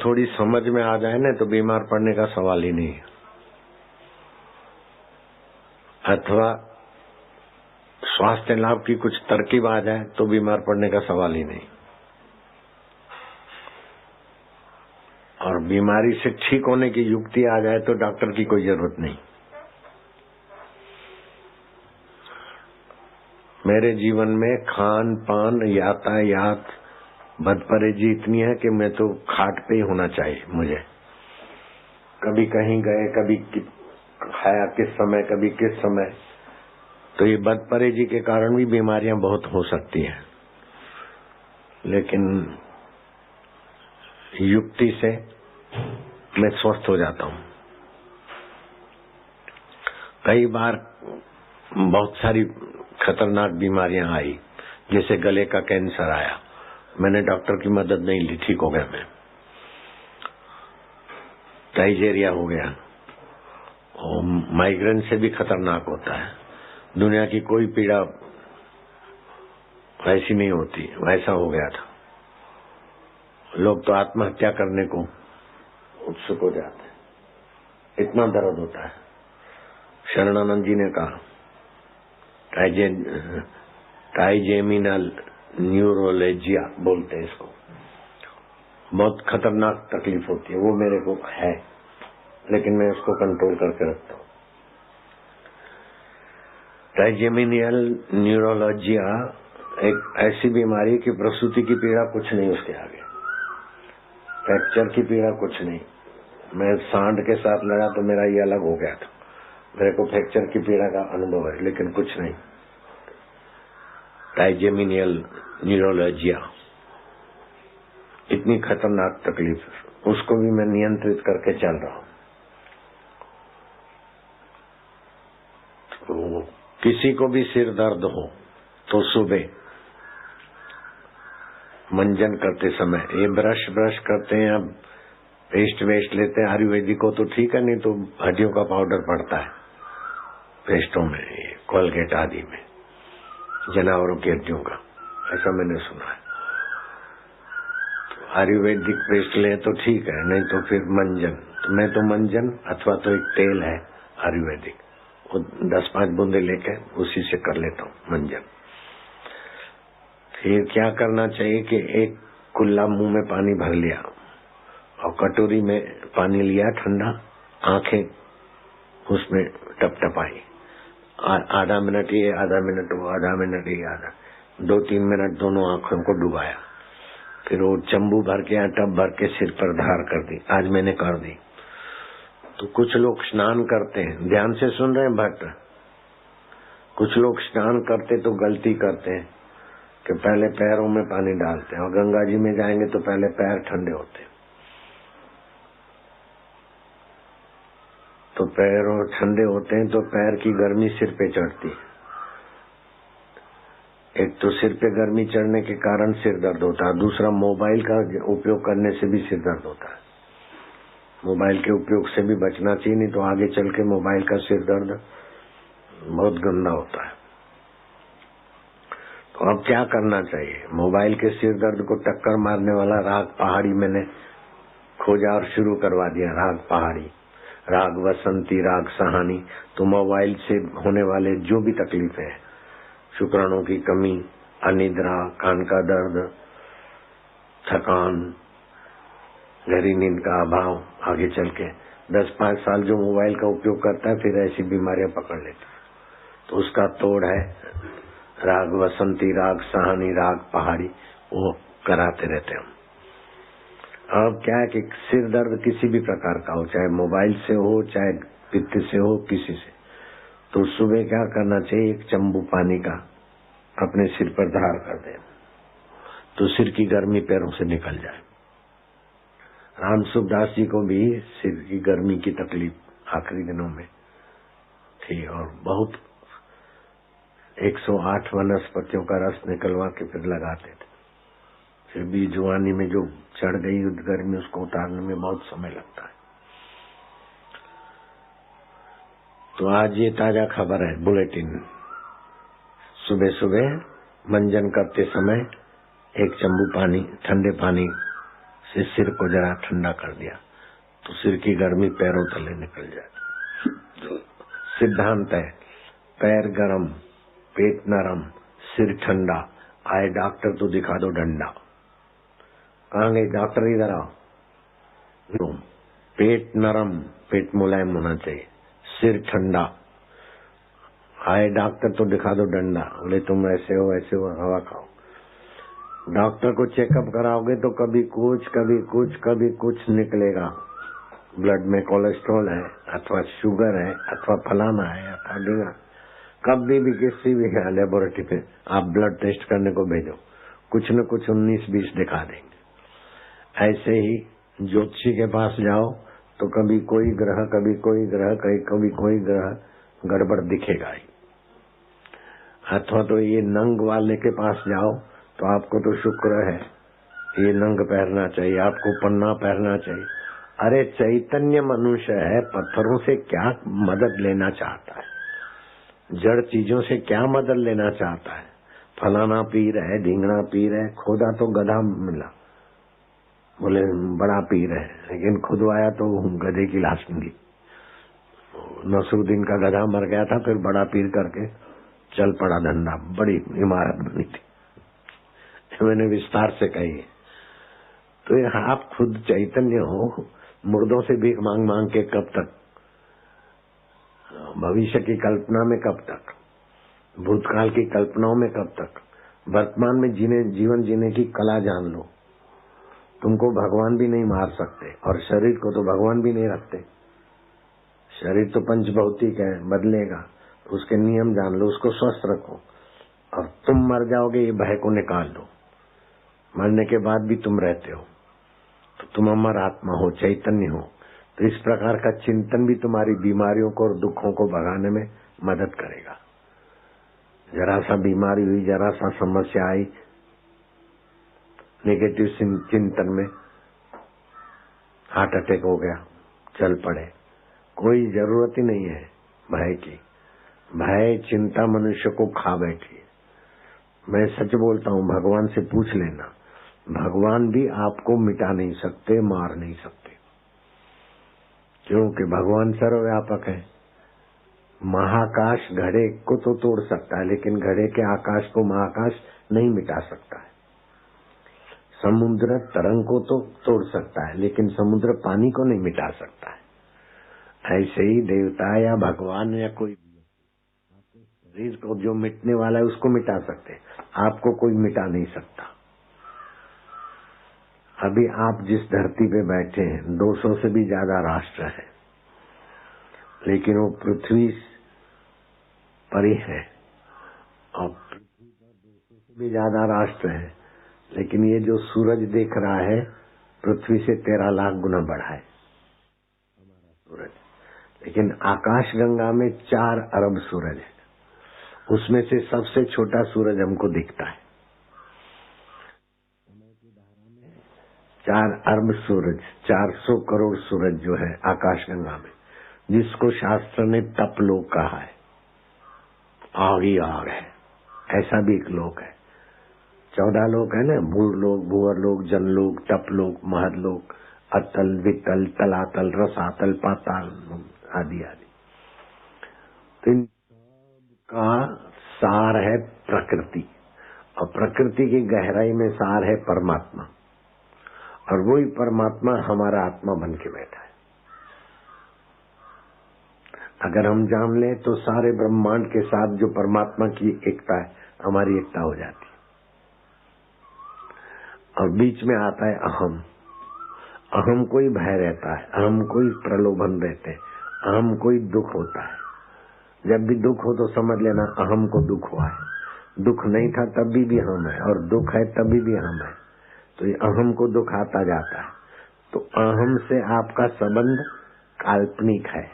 थोड़ी समझ में आ जाए ना तो बीमार पड़ने का सवाल ही नहीं, अथवा स्वास्थ्य लाभ की कुछ तरकीब आ जाए तो बीमार पड़ने का सवाल ही नहीं। और बीमारी से ठीक होने की युक्ति आ जाए तो डॉक्टर की कोई जरूरत नहीं। मेरे जीवन में खान पान यातायात बदपरहेजी इतनी है कि मैं तो खाट पे ही होना चाहिए मुझे। कभी कहीं गए, कभी खाया किस समय, कभी किस समय, तो ये बदपरहेजी के कारण भी बीमारियां बहुत हो सकती हैं। लेकिन युक्ति से मैं स्वस्थ हो जाता हूं। कई बार बहुत सारी खतरनाक बीमारियां आई, जैसे गले का कैंसर आया, मैंने डॉक्टर की मदद नहीं ली, ठीक हो गया मैं। टाइजेरिया हो गया, और माइग्रेन से भी खतरनाक होता है। दुनिया की कोई पीड़ा वैसी नहीं होती, वैसा हो गया था। लोग तो आत्महत्या करने को उत्सुक हो जाते हैं, इतना दर्द होता है। शरणानंद जी ने कहा ट्राइजेमिनल न्यूरोलॉजिया बोलते हैं इसको, बहुत खतरनाक तकलीफ होती है। वो मेरे को है, लेकिन मैं उसको कंट्रोल करके रखता हूँ। ट्राइजेमिनल न्यूरोलॉजिया एक ऐसी बीमारी की प्रसूति की पीड़ा कुछ नहीं उसके आगे, फ्रैक्चर की पीड़ा कुछ नहीं। मैं सांड के साथ लड़ा तो मेरा ये अलग हो गया था, मेरे को फ्रैक्चर की पीड़ा का अनुभव है, लेकिन कुछ नहीं। ट्राइजेमिनल न्यूरोलॉजिया इतनी खतरनाक तकलीफ, उसको भी मैं नियंत्रित करके चल रहा हूं। तो किसी को भी सिर दर्द हो तो सुबह मंजन करते समय ये ब्रश करते हैं, अब पेस्ट वेस्ट लेते हैं आयुर्वेदिक हो तो ठीक है, नहीं तो हड्डियों का पाउडर पड़ता है पेस्टों में, कोलगेट आदि में, जानवरों की हड्डियों का, ऐसा मैंने सुना है। तो आयुर्वेदिक पेस्ट ले तो ठीक है, नहीं तो फिर मंजन। तो मैं तो मंजन अथवा तो एक तेल है आयुर्वेदिक, वो 10-5 बूंदे लेके उसी से कर लेता हूँ मंजन। फिर क्या करना चाहिए कि एक कुल्ला मुंह में पानी भर लिया और कटोरी में पानी लिया ठंडा, आंखें उसमें टपटपाई, आधा मिनट ये, आधा मिनट वो, आधा मिनट ये, आधा 2-3 मिनट दोनों आंखों को डुबाया। फिर वो चंबू भर के या टब भर के सिर पर धार कर दी। आज मैंने कर दी। तो कुछ लोग स्नान करते हैं, ध्यान से सुन रहे हैं भक्त, कुछ लोग स्नान करते तो गलती करते हैं कि पहले पैरों में पानी डालते हैं, और गंगा जी में जाएंगे तो पहले पैर ठंडे होते हैं। तो पैरों ठंडे होते हैं तो पैर की गर्मी सिर पे चढ़ती है। एक तो सिर पे गर्मी चढ़ने के कारण सिर दर्द होता है, दूसरा मोबाइल का उपयोग करने से भी सिर दर्द होता है। मोबाइल के उपयोग से भी बचना चाहिए, नहीं तो आगे चल के मोबाइल का सिर दर्द बहुत गंदा होता है। तो अब क्या करना चाहिए? मोबाइल के सिर दर्द को टक्कर मारने वाला राग पहाड़ी मैंने खोजा और शुरू करवा दिया। राग पहाड़ी, राग वसंती, राग सहानी। तो मोबाइल से होने वाले जो भी तकलीफें हैं, शुक्राणु की कमी, अनिद्रा, कान का दर्द, थकान, गहरी नींद का अभाव, आगे चल के 10-5 साल जो मोबाइल का उपयोग करता है फिर ऐसी बीमारियां पकड़ लेती है। तो उसका तोड़ है राग वसंती, राग सहानी, राग पहाड़ी, वो कराते रहते हैं। अब क्या है कि सिर दर्द किसी भी प्रकार का हो, चाहे मोबाइल से हो, चाहे पित्त से हो, किसी से, तो सुबह क्या करना चाहिए? एक चंबू पानी का अपने सिर पर धार कर दे तो सिर की गर्मी पैरों से निकल जाए। राम सुखदास जी को भी सिर की गर्मी की तकलीफ आखिरी दिनों में थी, और बहुत 108 वनस्पतियों का रस निकलवा के फिर लगाते थे। फिर भी जवानी में जो चढ़ गई गर्मी, उसको उतारने में बहुत समय लगता है। तो आज ये ताजा खबर है, बुलेटिन। सुबह सुबह मंजन करते समय एक चंबू पानी, ठंडे पानी से सिर को जरा ठंडा कर दिया तो सिर की गर्मी पैरों तले निकल जाए। सिद्धांत है, पैर गरम, पेट नरम, सिर ठंडा, आए डॉक्टर तो दिखा दो डंडा। कहाँ गए डॉक्टर, इधर आओ। पेट नरम, पेट मुलायम होना चाहिए, सिर ठंडा, आए डॉक्टर तो दिखा दो डंडा। बोले तुम ऐसे हो वैसे हो, हवा खाओ। डॉक्टर को चेकअप कराओगे तो कभी कुछ कभी कुछ कभी कुछ निकलेगा। ब्लड में कोलेस्ट्रॉल है अथवा शुगर है अथवा फलाना है अथवा ढींगा। कभी भी किसी भी लेबोरेटरी पे आप ब्लड टेस्ट करने को भेजो, कुछ न कुछ 19-20 दिखा देंगे। ऐसे ही ज्योतिषी के पास जाओ तो कभी कोई ग्रह कभी कोई ग्रह कभी कोई ग्रह गड़बड़ दिखेगा ही। अथवा तो ये नंग वाले के पास जाओ तो आपको तो शुक्र है, ये नंग पहनना चाहिए, आपको पन्ना पहनना चाहिए। अरे चैतन्य मनुष्य है, पत्थरों से क्या मदद लेना चाहता है, जड़ चीजों से क्या मदद लेना चाहता है। फलाना पीर है, ढींगना पीर है, खोदा तो गधा मिला, बोले बड़ा पीर है, लेकिन खुदवाया तो गधे की लाश मिली। नसरुद्दीन का गधा मर गया था, फिर बड़ा पीर करके चल पड़ा धंधा, बड़ी इमारत बनी थी। मैंने विस्तार से कही। तो आप खुद चैतन्य हो, मुर्दों से भीख मांग मांग के कब तक, भविष्य की कल्पना में कब तक, भूतकाल की कल्पनाओं में कब तक। वर्तमान में जीवन जीने की कला जान लो। तुमको भगवान भी नहीं मार सकते और शरीर को तो भगवान भी नहीं रखते। शरीर तो पंचभौतिक है, बदलेगा, उसके नियम जान लो, उसको स्वस्थ रखो। और तुम मर जाओगे ये भय को निकाल दो। मरने के बाद भी तुम रहते हो तो तुम अमर आत्मा हो, चैतन्य हो। तो इस प्रकार का चिंतन भी तुम्हारी बीमारियों को और दुखों को भगाने में मदद करेगा। जरा सा बीमारी हुई, जरा सा समस्या आई, नेगेटिव चिंतन में हार्ट अटैक हो गया, चल पड़े, कोई जरूरत ही नहीं है भय की। भय चिंता मनुष्य को खा बैठी। मैं सच बोलता हूँ, भगवान से पूछ लेना, भगवान भी आपको मिटा नहीं सकते, मार नहीं सकते, क्योंकि भगवान सर्वव्यापक है। महाकाश घड़े को तो तोड़ सकता है, लेकिन घड़े के आकाश को महाकाश नहीं मिटा सकता है। समुद्र तरंग को तो तोड़ सकता है, लेकिन समुद्र पानी को नहीं मिटा सकता है। ऐसे ही देवता या भगवान या कोई शरीर को जो मिटने वाला है उसको मिटा सकते, आपको कोई मिटा नहीं सकता। अभी आप जिस धरती पे बैठे हैं 200 से भी ज्यादा राष्ट्र है, लेकिन वो पृथ्वी पर ही है। और पृथ्वी पर 200 से भी ज्यादा राष्ट्र है, लेकिन ये जो सूरज देख रहा है पृथ्वी से 13 लाख गुना बड़ा है हमारा सूरज। लेकिन आकाश गंगा में 4 अरब सूरज है, उसमें से सबसे छोटा सूरज हमको दिखता है। 4 अरब सूरज, 400 करोड़ सूरज जो है आकाश गंगा में, जिसको शास्त्र ने तप लोक कहा है, आग ही आग है। ऐसा भी एक लोक है। 14 लोक है ना, भूर लोक, भूअर लोक, जन लोक, तप लोक, महद लोक, अतल, वितल, तलातल, रसातल, पाताल आदि आदि। तो इन का सार है प्रकृति, और प्रकृति की गहराई में सार है परमात्मा, और वही परमात्मा हमारा आत्मा बन के बैठा है। अगर हम जान ले तो सारे ब्रह्मांड के साथ जो परमात्मा की एकता है, हमारी एकता हो जाती है। और बीच में आता है अहम। अहम को ही भय रहता है, अहम को ही प्रलोभन रहते हैं, अहम को ही दुख होता है। जब भी दुख हो तो समझ लेना अहम को दुख हुआ है। दुख नहीं था तभी भी हम है, और दुख है तभी भी हम है। तो ये अहम को दुख आता जाता है। तो अहम से आपका संबंध काल्पनिक है।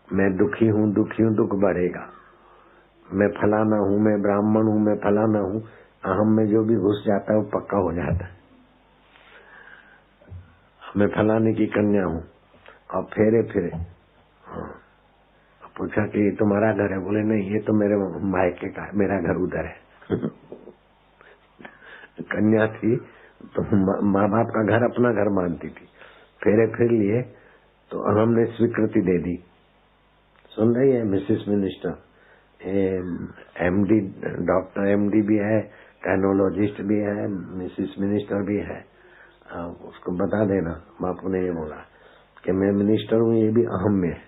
मैं दुखी हूँ, दुख बढ़ेगा। मैं फलाना हूँ, मैं ब्राह्मण हूँ, मैं फलाना हूँ। अहम में जो भी घुस जाता है वो पक्का हो जाता है। मैं फलाने की कन्या हूँ, और फेरे फिरे। हाँ, पूछा कि ये तुम्हारा घर है? बोले नहीं, ये तो मेरे मायके का है, मेरा घर उधर है। कन्या थी, तो माँ बाप का घर अपना घर मानती थी। फेरे फिर लिए तो अहम ने स्वीकृति दे दी। सुन रही है Mrs minister? MD, doctor MD भी है, काइनोलॉजिस्ट भी है, मिसेस मिनिस्टर भी है। उसको बता देना बापू ने ये बोला कि मैं मिनिस्टर हूँ, ये भी अहम में है।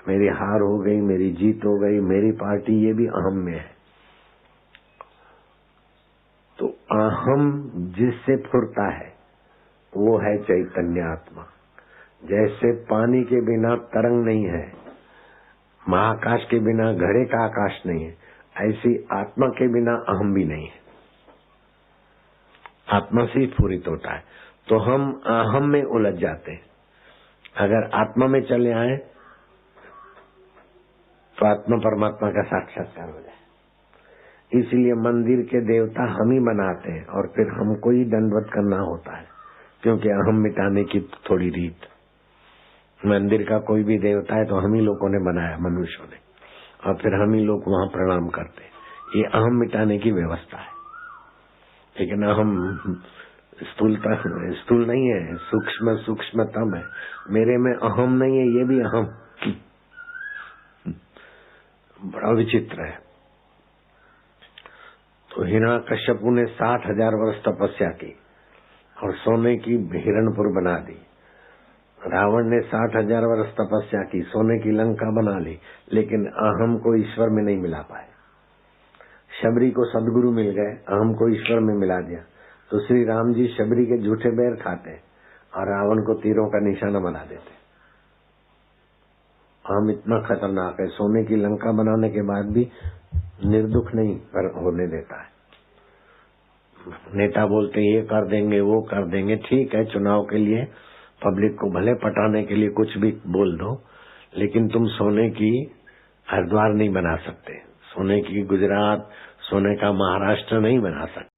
मेरी हार हो गई, मेरी जीत हो गई, मेरी पार्टी, ये भी अहम में है। तो अहम जिससे फुरता है वो है चैतन्य आत्मा। जैसे पानी के बिना तरंग नहीं है, महाकाश के बिना घड़े का आकाश नहीं है, ऐसी आत्मा के बिना अहम भी नहीं है। आत्मा से ही पूरित होता है। तो हम अहम में उलझ जाते हैं। अगर आत्मा में चले आए तो आत्मा परमात्मा का साक्षात्कार हो जाए। इसलिए मंदिर के देवता हम ही बनाते हैं और फिर हमको ही दंडवत करना होता है, क्योंकि अहम मिटाने की थोड़ी रीत। मंदिर का कोई भी देवता है तो हम ही लोगों ने बनाया, मनुष्यों ने, और फिर हम ही लोग वहां प्रणाम करते हैं। ये अहम मिटाने की व्यवस्था है। लेकिन अहम स्थूल नहीं है, सूक्ष्म सूक्ष्मतम है। मेरे में अहम नहीं है, ये भी अहम। बड़ा विचित्र है। तो हिरण्यकश्यपु ने 60,000 वर्ष तपस्या की और सोने की हिरणपुर बना दी। रावण ने 60,000 वर्ष तपस्या की, सोने की लंका बना ली, लेकिन अहम को ईश्वर में नहीं मिला पाए। शबरी को सदगुरु मिल गए, अहम को ईश्वर में मिला दिया। तो श्री राम जी शबरी के झूठे बैर खाते और रावण को तीरों का निशाना बना देते। अहम इतना खतरनाक है, सोने की लंका बनाने के बाद भी निर्दुख नहीं पर होने देता है। नेता बोलते ये कर देंगे, वो कर देंगे, ठीक है, चुनाव के लिए पब्लिक को भले पटाने के लिए कुछ भी बोल दो, लेकिन तुम सोने की हरिद्वार नहीं बना सकते, सोने की गुजरात, सोने का महाराष्ट्र नहीं बना सकते।